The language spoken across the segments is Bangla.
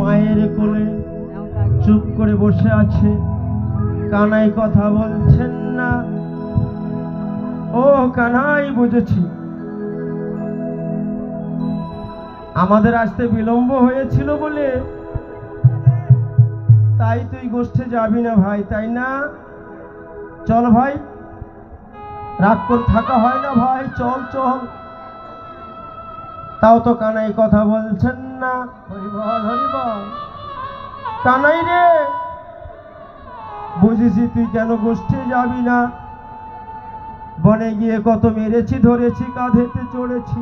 মায়ের কোলে চুপ করে বসে আছে। কানাই কথা বলছেন না। ও কানাই, বুঝেছি আমাদের আসতে বিলম্ব হয়েছিল বলে তাই তুই গোষ্ঠে যাবি না ভাই, তাই না? চল ভাই, রাগ করে থাকা হয় না ভাই, চল চল। তাও তো কানাই কথা বলছেন না। হরিবল হরিবল। কানাই রে, বুঝেছি তুই কেন গোষ্ঠে যাবি না। বনে গিয়ে কত মেরেছি ধরেছি, কাঁধেতে চড়েছি,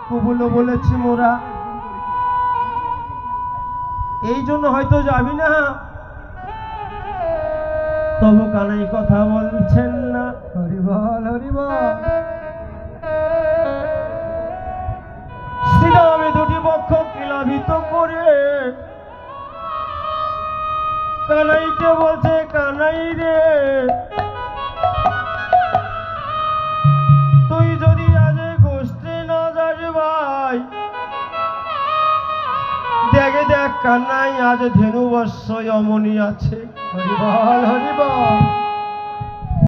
কবুলো বলেছি মোরা, এই জন্য হয়তো যাবি না। তবু কানাই কথা বলছেন না। হরিবল হরিবল। শ্রীরামে দুটি বক্ষ প্লাবিত করে কানাইকে বলছে, কানাই রে, তুই যদি আজ গোষ্ঠে না যাস ভাই, দেখে দেখ কানাই আজ ধেনু বর্ষ অমনি আছে। হরিবল হরিবল।